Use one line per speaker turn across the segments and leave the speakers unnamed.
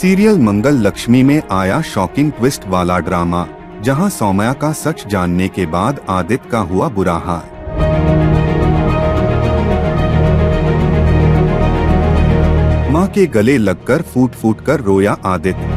Serial मंगल लक्ष्मी में आया shocking twist वाला ड्रामा, जहां सौम्या का सच जानने के बाद आदित्य का हुआ बुरा हाल। मां के गले लगकर फूट फूट कर रोया आदित्य।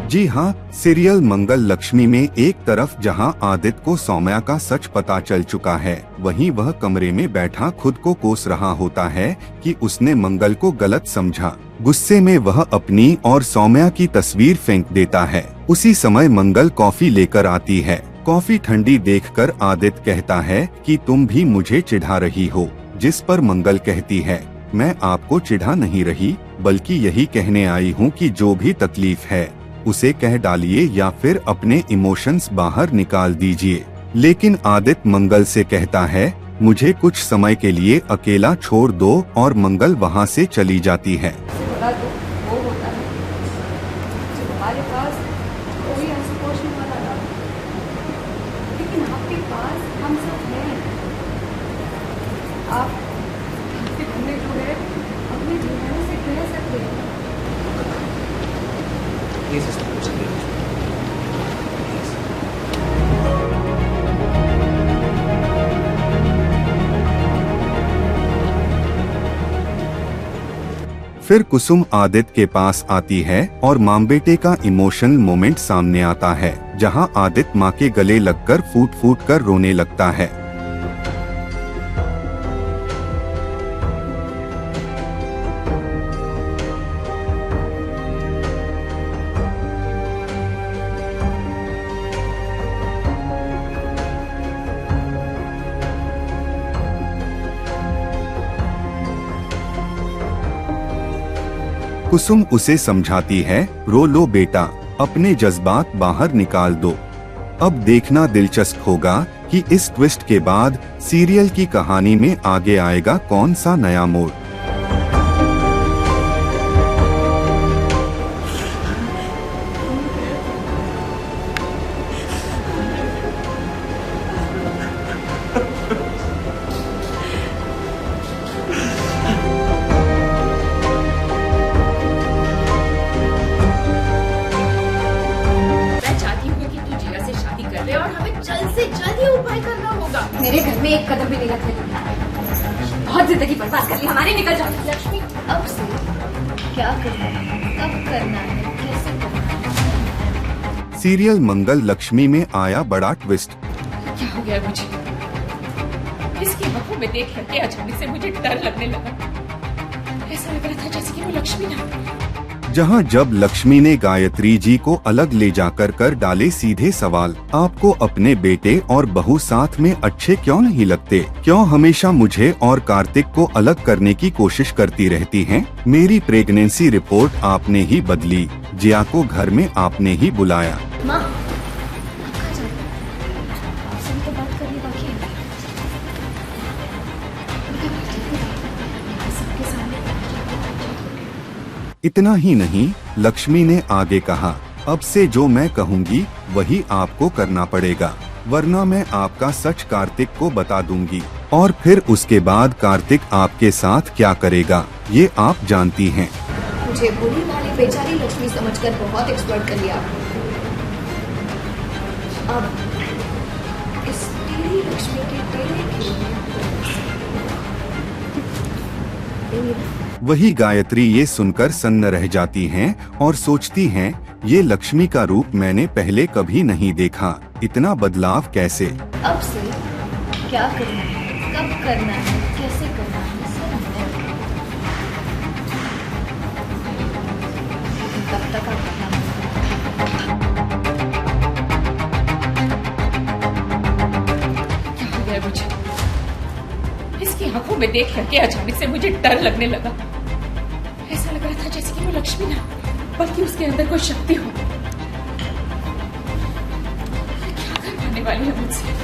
जी हाँ, सीरियल मंगल लक्ष्मी में एक तरफ जहां आदित्य को सौम्या का सच पता चल चुका है, वहीं वह कमरे में बैठा खुद को कोस रहा होता है कि उसने मंगल को गलत समझा। गुस्से में वह अपनी और सौम्या की तस्वीर फेंक देता है। उसी समय मंगल कॉफी लेकर आती है। कॉफी ठंडी देखकर आदित्य कहता है कि तुम भी मुझे चिढ़ा रही हो, जिस पर मंगल कहती है, मैं आपको चिढ़ा नहीं रही, बल्कि यही कहने आई हूँ कि जो भी तकलीफ है उसे कह डालिए या फिर अपने इमोशंस बाहर निकाल दीजिए। लेकिन आदित्य मंगल से कहता है, मुझे कुछ समय के लिए अकेला छोड़ दो, और मंगल वहाँ से चली जाती है।
वो होता है जब हमारे पास कोई आस-पड़ोस वाला ना, लेकिन आपके पास हम सब हैं। आप आपके हमने जो है अपने जीवन से कह सकते हैं।
फिर कुसुम आदित्य के पास आती है और माँ बेटे का इमोशनल मोमेंट सामने आता है, जहां आदित्य माँ के गले लगकर फूट फूट कर रोने लगता है। कुसुम उसे समझाती है, रो लो बेटा, अपने जज्बात बाहर निकाल दो। अब देखना दिलचस्प होगा कि इस ट्विस्ट के बाद सीरियल की कहानी में आगे आएगा कौन सा नया मोड़।
और हमें जल्द से जल्द ये उपाय करना होगा।
मेरे घर में एक कदम भी नहीं रखने, बहुत जिंदगी बर्बाद कर ली हमारी, निकल जाओ।
लक्ष्मी, अब से क्या करना है, कब करना है, कैसे करना है।
सीरियल मंगल लक्ष्मी में आया बड़ा ट्विस्ट।
क्या हो गया मुझे? इसकी आंखों में देख करके अचानक से मुझे डर लगने लगा। ऐसा लग रहा था जैसे कि वो लक्ष्मी ना।
जहां जब लक्ष्मी ने गायत्री जी को अलग ले जाकर कर डाले सीधे सवाल, आपको अपने बेटे और बहू साथ में अच्छे क्यों नहीं लगते? क्यों हमेशा मुझे और कार्तिक को अलग करने की कोशिश करती रहती हैं? मेरी प्रेगनेंसी रिपोर्ट आपने ही बदली, जिया को घर में आपने ही बुलाया।
माँ, आपसे तो बात करनी बाकी है। सबके सामने
इतना ही नहीं, लक्ष्मी ने आगे कहा, अब से जो मैं कहूँगी वही आपको करना पड़ेगा, वरना मैं आपका सच कार्तिक को बता दूंगी, और फिर उसके बाद कार्तिक आपके साथ क्या करेगा ये आप जानती हैं।
मुझे भोली भाली बेचारी लक्ष्मी समझकर बहुत एक्सप्लॉइट कर लिया। अब इस टेढ़ी लक्ष्मी के टेढ़े खेल
वही गायत्री ये सुनकर सन्न रह जाती हैं और सोचती हैं, ये लक्ष्मी का रूप मैंने पहले कभी नहीं देखा, इतना बदलाव कैसे?
अब से क्या करना है, कब करना है, कैसे करना है, सब तब तक आप क्या हो गया मुझे? इसकी आंखों में देख करके अचानक से मुझे डर लगने लगा। ऐसा लग रहा था जैसे कि वो लक्ष्मी ना, बल्कि उसके अंदर कोई शक्ति हो। क्या करवाने वाली है मुझसे?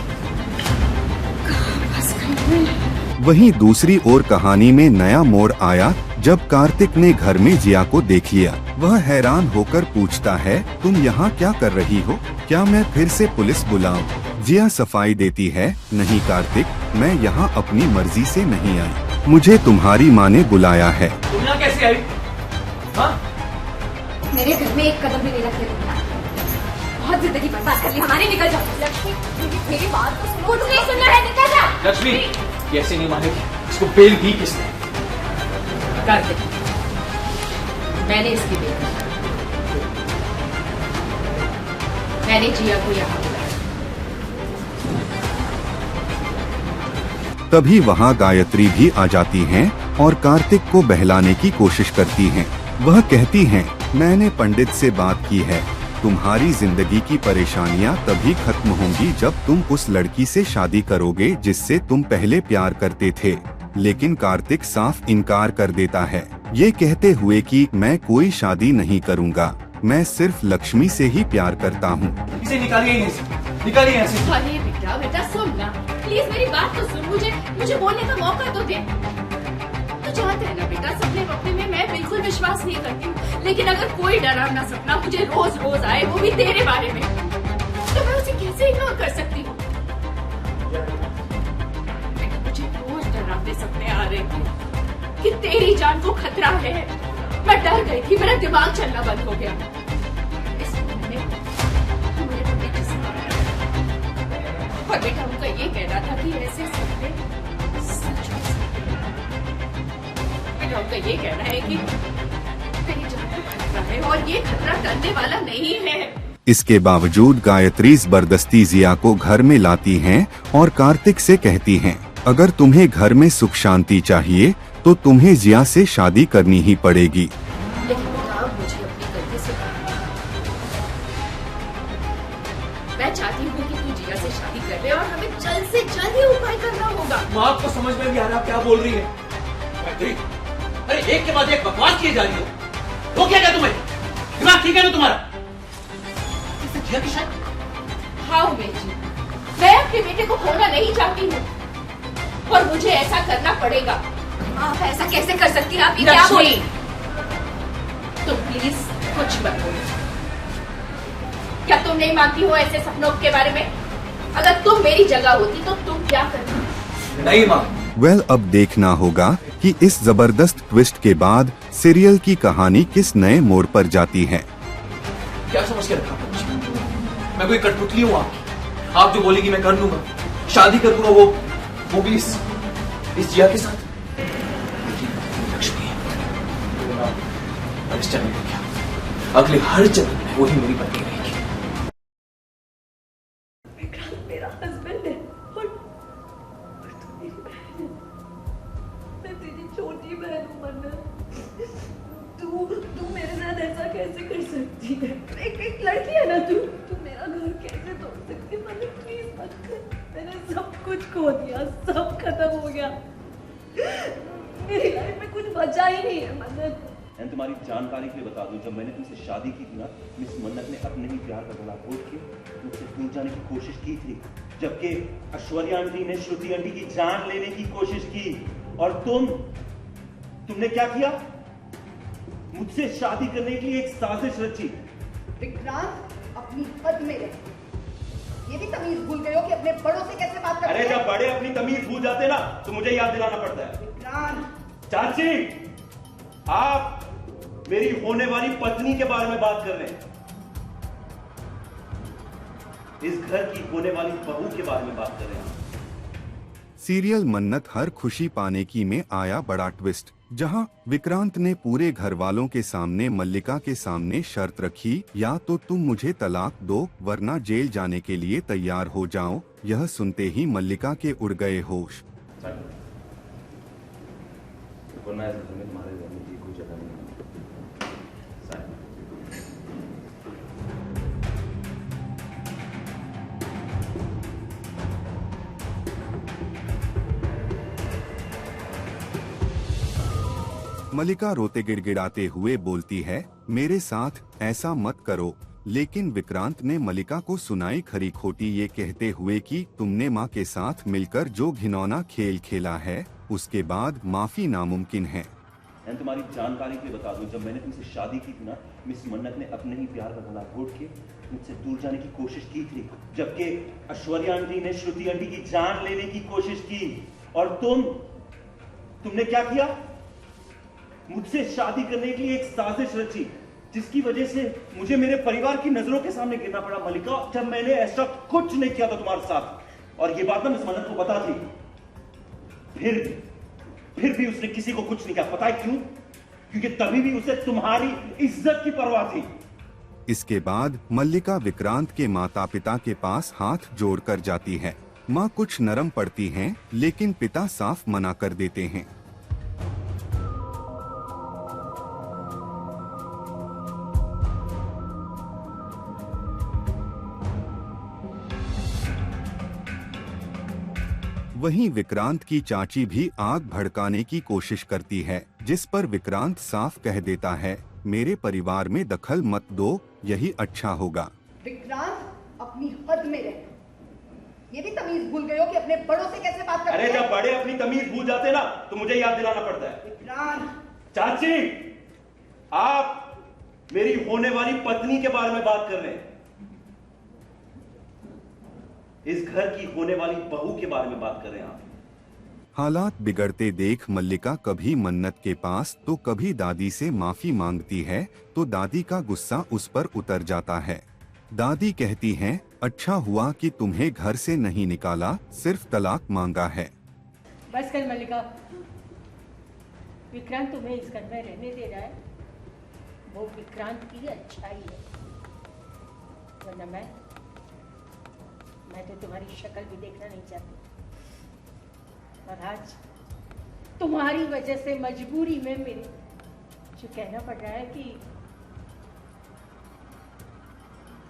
कहाँ फंस गई मैं?
वहीं दूसरी ओर कहानी में नया मोड़ आया जब कार्तिक ने घर में जिया को देख लिया। वह हैरान होकर पूछता है, तुम यहाँ क्या कर रही हो? क्या मैं फिर से पुलिस बुलाऊं? जिया सफाई देती है, नहीं कार्तिक, मैं यहाँ अपनी मर्जी से नहीं आई। मुझे तुम्हारी माँ ने बुलाया है।
तुम यहाँ कैसे आई? हाँ?
मेरे घर में एक कदम भी नहीं रखे तुमने। बहुत जिंदगी बर्बाद कर ली हमारी। निकल जाओ लक्ष्मी, मेरी बात तो सुनो। तुझे नहीं सुनना है, निकल जा।
लक्ष्मी, ये ऐसे नहीं मानेगी। इसको बेल दी किसने?
कार्तिक, मैंने इसकी बेल दी। मैंने जिया को यहाँ बुलाया।
तभी वहाँ गायत्री भी आ जाती हैं और कार्तिक को बहलाने की कोशिश करती हैं। वह कहती हैं, मैंने पंडित से बात की है, तुम्हारी जिंदगी की परेशानियां तभी खत्म होंगी जब तुम उस लड़की से शादी करोगे जिससे तुम पहले प्यार करते थे। लेकिन कार्तिक साफ इनकार कर देता है, ये कहते हुए कि मैं कोई शादी नहीं करूँगा, मैं सिर्फ लक्ष्मी से ही प्यार करता हूँ।
इसे निकालिए यहाँ से, निकालिए यहाँ से।
अरे बेटा बेटा सुन ना, प्लीज मेरी बात तो सुन। मुझे बोलने का मौका तो दे। तू जानते है ना बेटा, सपने वपने में मैं बिल्कुल विश्वास नहीं करती हूँ, लेकिन अगर कोई डरावना सपना मुझे रोज रोज आए, वो भी तेरे बारे में, तो मैं उसे कैसे इग्नोर कर सकती हूँ? मुझे रोज डरावने सपने आ रहे थे कि तेरी जान को खतरा है। मैं डर गई थी, मेरा दिमाग चलना बंद हो गया। और बेटा उनका ये कहना था कि ऐसे सपने सच हो सकते हैं। बेटा उनका ये कहना है कि तेरी जान को खतरा है और ये खतरा टलने वाला नहीं है।
इसके बावजूद गायत्री जबरदस्ती जिया को घर में लाती हैं और कार्तिक से कहती हैं, अगर तुम्हें घर में सुख शांति चाहिए तो तुम्हें जिया से शादी करनी ही पड़ेगी।
लेकिन बेटा मुझे अपनी गलती से, मैं चाहती हूँ कि तू जिया से शादी कर ले और हमें जल्द से जल्द ही उपाय करना होगा।
माँ आपको समझ में भी आ रहा क्या बोल रही है? अरे एक के बाद एक बकवास किए जा रही हो, वो क्या क्या तुम्हें? दिमाग ठीक है ना तुम्हारा? जिया की शादी?
हाँ उमेश जी, मैं अपने बेटे को खोना नहीं चाहती हूँ और मुझे ऐसा करना पड़ेगा।
आप ऐसा कैसे कर सकती हैं? आप ये क्या बोली?
तो प्लीज कुछ मत बोलो। क्या तुम नहीं मानती हो ऐसे सपनों के बारे में? अगर तुम मेरी जगह होती तो तुम क्या करती?
नहीं माँ।
वेल, अब देखना होगा कि इस जबरदस्त ट्विस्ट के बाद सीरियल की कहानी किस नए मोड़ पर जाती है।
क्या समझ के रखा मुझे? मैं कोई कठपुतली हूँ आपकी? आप जो बोलेगी मैं कर लूंगा, शादी कर लूंगा, वो भी इस जिया के साथ। लक्ष्मी और इस जन्म में क्या, अगले हर जन्म में वही मेरी पत्नी रहेगी।
मेरा हस्बैंड है और तू मेरी बहन है। मैं तेरी छोटी बहन हूँ मन्नत। तू मेरे साथ ऐसा कैसे कर सकती है? एक लड़की है ना तू मेरा घर कैसे तोड़ सकती है? मन्नत प्लीज मत कर। मैंने सब कुछ खो दिया, सब खत्म हो गया, मेरी लाइफ में कुछ बचा ही नहीं है मन्नत।
मैं तुम्हारी जानकारी के लिए बता दूं, जब मैंने तुमसे शादी की थी ना, मिस मन्नत ने अपने ही प्यार का गला घोट के मुझसे दूर जाने की कोशिश की थी, जबकि ऐश्वर्या आंटी ने श्रुति आंटी की जान लेने की कोशिश की। और तुमने क्या किया? मुझसे शादी करने के लिए एक साजिश रची।
विक्रांत, अपनी हद में रहे। ये भी तमीज भूल गए हो कि अपने बड़ों से कैसे बात करते हैं?
अरे जब बड़े अपनी तमीज भूल जाते ना तो मुझे याद दिलाना पड़ता है।
विक्रांत,
चाची, आप मेरी होने वाली पत्नी के बारे में बात कर रहे हैं, इस घर की होने वाली बहू के बारे में बात कर रहे हैं।
सीरियल मन्नत हर खुशी पाने की में आया बड़ा ट्विस्ट, जहां विक्रांत ने पूरे घर वालों के सामने मल्लिका के सामने शर्त रखी, या तो तुम मुझे तलाक दो वरना जेल जाने के लिए तैयार हो जाओ। यह सुनते ही मल्लिका के उड़ गए होश।
तुम्हारे घर में कोई जगह नहीं है।
मल्लिका रोते गिड़गिड़ाते हुए बोलती है, मेरे साथ ऐसा मत करो। लेकिन विक्रांत ने मल्लिका को सुनाई खरी खोटी ये कहते हुए कि तुमने माँ के साथ मिलकर जो घिनौना खेल खेला है उसके बाद माफी नामुमकिन है।
मैं तुम्हारी जानकारी के लिए बता दूं, जब मैंने तुमसे शादी की थी ना, मिस मन्नत ने अपने ही प्यार का गला घोट के मुझसे दूर जाने की कोशिश की थी, जबकि ऐश्वर्या आंटी ने श्रुति आंटी की जान लेने की कोशिश की। और तुमने क्या किया? मुझसे शादी करने के लिए एक साजिश रची, जिसकी वजह से मुझे मेरे परिवार की नजरों के सामने गिरना पड़ा। मल्लिका, जब मैंने ऐसा कुछ नहीं किया था तुम्हारे साथ, और ये बात ना मिस मन्नत को पता थी, फिर भी उसने किसी को कुछ नहीं कहा। पता है क्यों? क्योंकि तभी भी उसे तुम्हारी इज्जत की परवाह थी।
इसके बाद मल्लिका विक्रांत के माता पिता के पास हाथ जोड़कर जाती है। माँ कुछ नरम पड़ती हैं, लेकिन पिता साफ मना कर देते हैं। वहीं विक्रांत की चाची भी आग भड़काने की कोशिश करती है, जिस पर विक्रांत साफ कह देता है, मेरे परिवार में दखल मत दो, यही अच्छा होगा।
विक्रांत, अपनी हद में रह। ये भी तमीज भूल गए हो कि अपने बड़ों से कैसे बात करते
अरे
हैं?
जब बड़े अपनी तमीज भूल जाते ना, तो मुझे याद दिलाना पड़ता है।
विक्रांत,
चाची, आप मेरी होने वाली पत्नी के बारे में बात कर रहे हैं। इस घर की होने वाली बहू के बारे में बात कर रहे हैं आप।
हालात बिगड़ते देख मल्लिका कभी मन्नत के पास तो कभी दादी से माफी मांगती है, तो दादी का गुस्सा उस पर उतर जाता है। दादी कहती हैं, अच्छा हुआ कि तुम्हें घर से नहीं निकाला, सिर्फ तलाक मांगा है।
बस कर मल्लिका, विक्रांत तुम्हें इस घर में रहने दे रहा है, वो विक्रांत की अच्छाई है, वरना मैं तो तुम्हारी शक्ल भी देखना नहीं चाहती। और आज तुम्हारी वजह से मजबूरी में मेरे जो कहना पड़ रहा है कि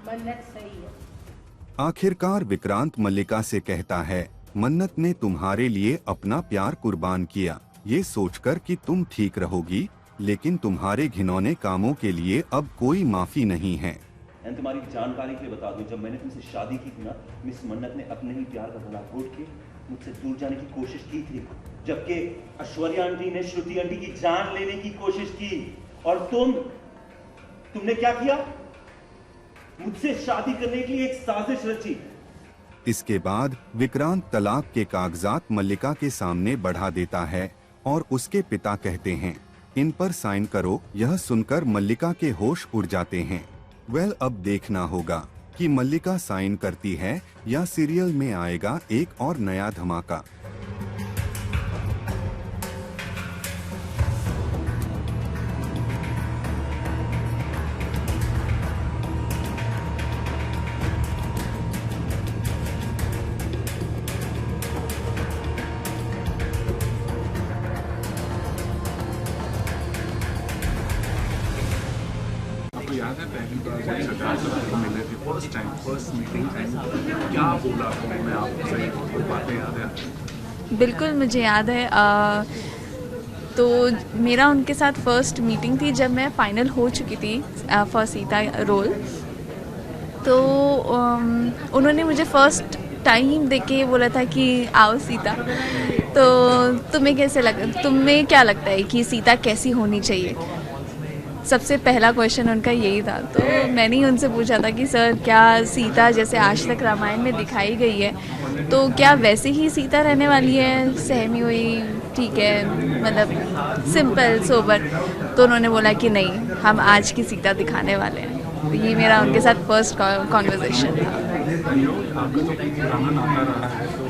मन्नत सही है।
आखिरकार विक्रांत मल्लिका से कहता है, मन्नत ने तुम्हारे लिए अपना प्यार कुर्बान किया, ये सोचकर कि तुम ठीक रहोगी, लेकिन तुम्हारे घिनौने कामों के लिए अब कोई माफी नहीं है।
तुम्हारी जानकारी के लिए बता दूं, जब मैंने तुमसे शादी की थी ना, मिस मन्नत ने अपने ही प्यार का गला घोट के मुझसे दूर जाने की कोशिश की थी, जबकि ऐश्वर्या आंटी ने श्रुति आंटी की जान लेने की कोशिश की। और तुमने क्या किया? मुझसे शादी करने के लिए एक साजिश रची।
इसके बाद विक्रांत तलाक के कागजात मल्लिका के सामने बढ़ा देता है और उसके पिता कहते हैं, इन पर साइन करो। यह सुनकर मल्लिका के होश उड़ जाते हैं। अब देखना होगा कि मल्लिका साइन करती है या सीरियल में आएगा एक और नया धमाका।
याद है पहली बार जब सिद्धार्थ को मिले थे, फर्स्ट मीटिंग टाइम, क्या बोला मैं आपसे, वो बातें याद है?
बिल्कुल मुझे याद है। तो मेरा उनके साथ फर्स्ट मीटिंग थी जब मैं फाइनल हो चुकी थी फॉर सीता रोल। तो उन्होंने मुझे फर्स्ट टाइम देख के बोला था कि आओ सीता। तो तुम्हें क्या लगता है कि सीता कैसी होनी चाहिए? सबसे पहला क्वेश्चन उनका यही था। तो मैंने ही उनसे पूछा था कि सर, क्या सीता जैसे आज तक रामायण में दिखाई गई है, तो क्या वैसे ही सीता रहने वाली है, सहमी हुई, ठीक है, मतलब सिंपल सोबर? तो उन्होंने बोला कि नहीं, हम आज की सीता दिखाने वाले हैं। तो ये मेरा उनके साथ फर्स्ट कॉन्वर्सेशन था।
आपका तो गाना नाता रहा है, तो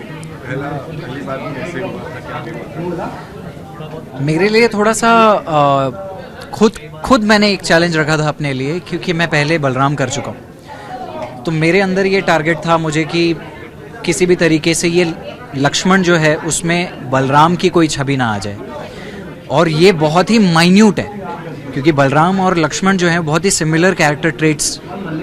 पहली बार में कैसे हुआ था, क्या हुआ?
मेरे लिए थोड़ा सा खुद मैंने एक चैलेंज रखा था अपने लिए, क्योंकि मैं पहले बलराम कर चुका हूँ। तो मेरे अंदर ये टारगेट था मुझे कि किसी भी तरीके से ये लक्ष्मण जो है उसमें बलराम की कोई छवि ना आ जाए। और ये बहुत ही माइन्यूट है, क्योंकि बलराम और लक्ष्मण जो है बहुत ही सिमिलर कैरेक्टर ट्रेट्स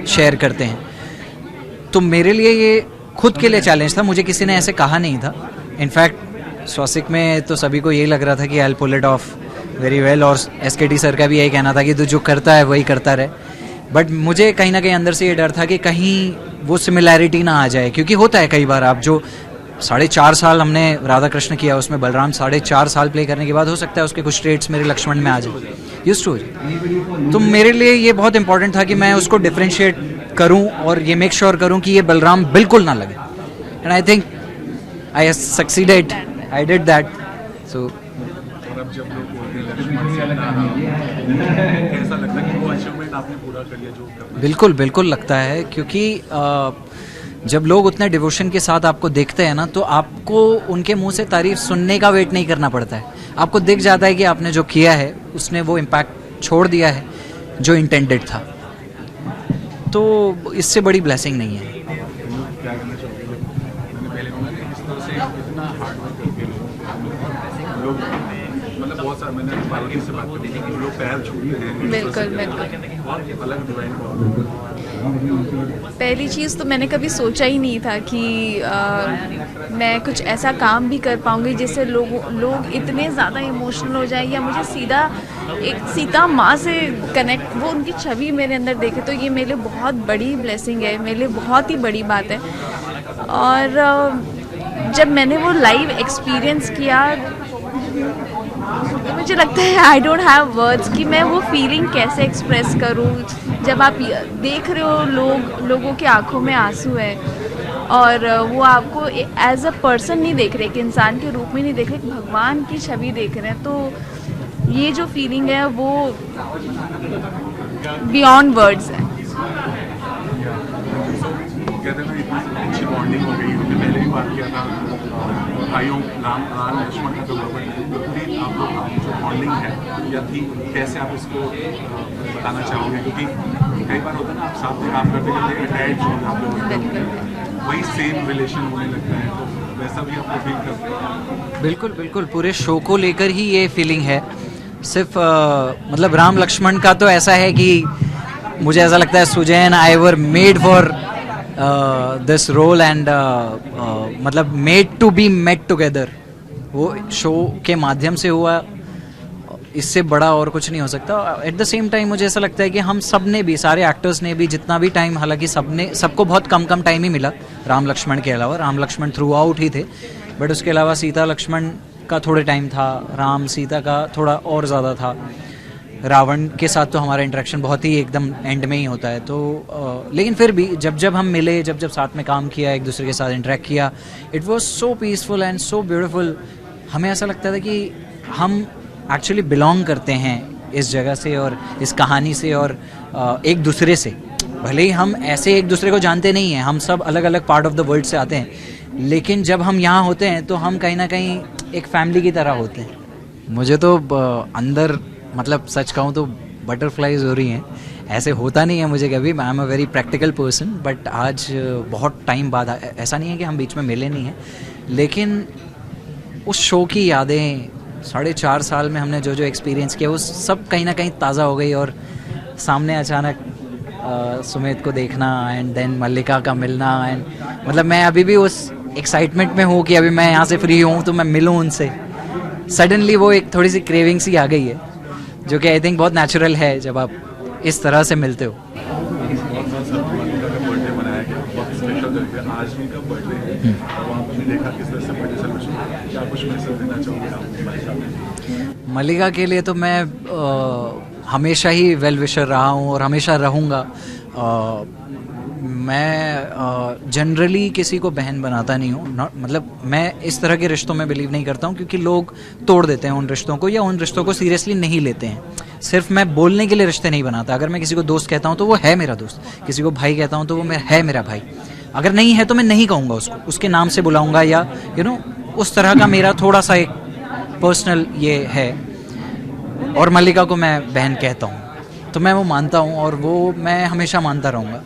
शेयर करते हैं। तो मेरे लिए ये खुद के लिए चैलेंज था, मुझे किसी ने ऐसे कहा नहीं था। इनफैक्ट स्वस्तिक में तो सभी को यही लग रहा था कि I will pull it off very well, और एसकेटी सर का भी यही कहना था कि तू जो करता है वही करता रहे। बट मुझे कहीं ना कहीं अंदर से ये डर था कि कहीं वो सिमिलैरिटी ना आ जाए, क्योंकि होता है कई बार, आप जो 4.5 साल हमने राधा कृष्ण किया, उसमें बलराम 4.5 साल प्ले करने के बाद हो सकता है उसके कुछ ट्रेट्स मेरे लक्ष्मण में आ जाए, यूज्ड टू। तो मेरे लिए ये बहुत इंपॉर्टेंट था कि मैं उसको डिफरेंशिएट करूं और ये मेक श्योर करूं कि ये बलराम बिल्कुल ना लगे। And I think I succeeded, I did that. So
कैसा लगता है कि वो अचीवमेंट आपने पूरा कर लिया जो करना?
बिल्कुल बिल्कुल लगता है, क्योंकि जब लोग उतने डिवोशन के साथ आपको देखते हैं ना, तो आपको उनके मुंह से तारीफ सुनने का वेट नहीं करना पड़ता है। आपको दिख जाता है कि आपने जो किया है उसने वो इम्पैक्ट छोड़ दिया है जो इंटेंडेड था। तो इससे बड़ी ब्लेसिंग नहीं है।
क्या करना चाहोगे? मैंने पहले कहा कि इस तरह से इतना हार्ड वर्क करके लोग मतलब बहुत सारा, मैंने पार्वती से बात करी कि लोग पैर छूते हैं,
बिल्कुल बिल्कुल।
बहुत अलग डिवाइन।
पहली चीज़ तो मैंने कभी सोचा ही नहीं था कि मैं कुछ ऐसा काम भी कर पाऊँगी जिससे लोग इतने ज़्यादा इमोशनल हो जाए, या मुझे सीधा एक सीता माँ से कनेक्ट, वो उनकी छवि मेरे अंदर देखे, तो ये मेरे लिए बहुत बड़ी ब्लेसिंग है, मेरे लिए बहुत ही बड़ी बात है। और जब मैंने वो लाइव एक्सपीरियंस किया तो मुझे लगता है आई डोंट हैव वर्ड्स कि मैं वो फीलिंग कैसे एक्सप्रेस करूँ। जब आप देख रहे हो लोगों की आंखों में आंसू है और वो आपको एज अ पर्सन नहीं देख रहे, एक इंसान के रूप में नहीं देख रहे, भगवान की छवि देख रहे हैं, तो ये जो फीलिंग है वो बियॉन्ड वर्ड्स है।
कहते हैं ना इतनी अच्छी बॉन्डिंग हो गई। हमने पहले भी बात किया था भाइयों राम लक्ष्मण का जो पूरी आप लोग जो बॉन्डिंग है या थी, कैसे आप इसको बताना चाहोगे? क्योंकि कई बार होता है ना आप साथ में काम करते करते अटैच हो जाते हो, वही सेम रिलेशन होने लगता है, तो वैसा भी आपको फील करते हैं?
बिल्कुल बिल्कुल, पूरे शो को लेकर ही ये फीलिंग है। सिर्फ मतलब राम लक्ष्मण का तो ऐसा है कि मुझे ऐसा लगता है Sussanne I were made for this role and मतलब made to be met together. वो शो के माध्यम से हुआ, इससे बड़ा और कुछ नहीं हो सकता। एट द सेम टाइम मुझे ऐसा लगता है कि हम सब ने भी, सारे एक्टर्स ने भी जितना भी टाइम, हालांकि सबको बहुत कम टाइम ही मिला राम लक्ष्मण के अलावा, राम लक्ष्मण थ्रू आउट ही थे, बट उसके अलावा सीता लक्ष्मण का थोड़े टाइम था, राम सीता का थोड़ा और ज़्यादा था, रावण के साथ तो हमारा इंटरेक्शन बहुत ही एकदम एंड में ही होता है। तो लेकिन फिर भी जब हम मिले, जब साथ में काम किया, एक दूसरे के साथ इंटरेक्ट किया, it was so peaceful and so beautiful. हमें ऐसा लगता था कि हम एक्चुअली बिलोंग करते हैं इस जगह से और इस कहानी से और एक दूसरे से। भले ही हम ऐसे एक दूसरे को जानते नहीं हैं, हम सब अलग अलग पार्ट ऑफ द वर्ल्ड से आते हैं, लेकिन जब हम यहाँ होते हैं तो हम कहीं ना कहीं एक फैमिली की तरह होते हैं। मुझे तो अंदर मतलब सच कहूँ तो बटरफ्लाइज हो रही हैं, ऐसे होता नहीं है मुझे कभी। I am a very practical person, but आज बहुत टाइम बाद, ऐसा नहीं है कि हम बीच में मिले नहीं हैं, लेकिन उस शो की यादें 4.5 साल में हमने जो एक्सपीरियंस किया वो सब कहीं ना कहीं ताज़ा हो गई। और सामने अचानक सुमित को देखना एंड देन मल्लिका का मिलना, एंड मतलब मैं अभी भी उस एक्साइटमेंट में हूँ कि अभी मैं यहाँ से फ्री हूँ तो मैं मिलूँ उनसे। सडनली वो एक थोड़ी सी क्रेविंग सी आ गई है, जो कि आई थिंक बहुत नेचुरल है जब आप इस तरह से मिलते हो।
बर्थडे मनाया गया, बहुत स्पेशल करके आज उनका बर्थडे है, वहाँ पर देखा किस तरह से बर्थडे सेलिब्रेशन, क्या कुछ मैसेज देना चाहोगे आप?
मल्लिका के लिए तो मैं हमेशा ही वेल विशर रहा हूँ और हमेशा रहूँगा। मैं जनरली किसी को बहन बनाता नहीं हूँ, मतलब मैं इस तरह के रिश्तों में बिलीव नहीं करता हूँ, क्योंकि लोग तोड़ देते हैं उन रिश्तों को या उन रिश्तों को सीरियसली नहीं लेते हैं। सिर्फ मैं बोलने के लिए रिश्ते नहीं बनाता। अगर मैं किसी को दोस्त कहता हूँ तो वो है मेरा दोस्त, किसी को भाई कहता हूँ तो वो है मेरा भाई। अगर नहीं है तो मैं नहीं कहूँगा उसको, उसके नाम से बुलाऊँगा, या उस तरह का मेरा थोड़ा सा एक पर्सनल ये है। और मल्लिका को मैं बहन कहता हूँ, तो मैं वो मानता हूँ और वो मैं हमेशा मानता रहूँगा।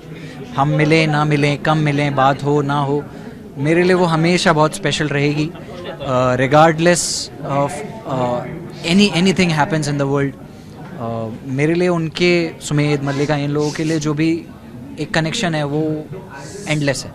हम मिलें ना मिलें, कम मिलें, बात हो ना हो, मेरे लिए वो हमेशा बहुत स्पेशल रहेगी, regardless of anything happens in the world. मेरे लिए उनके, सुमेध, मल्लिका, इन लोगों के लिए जो भी एक कनेक्शन है वो एंडलेस है।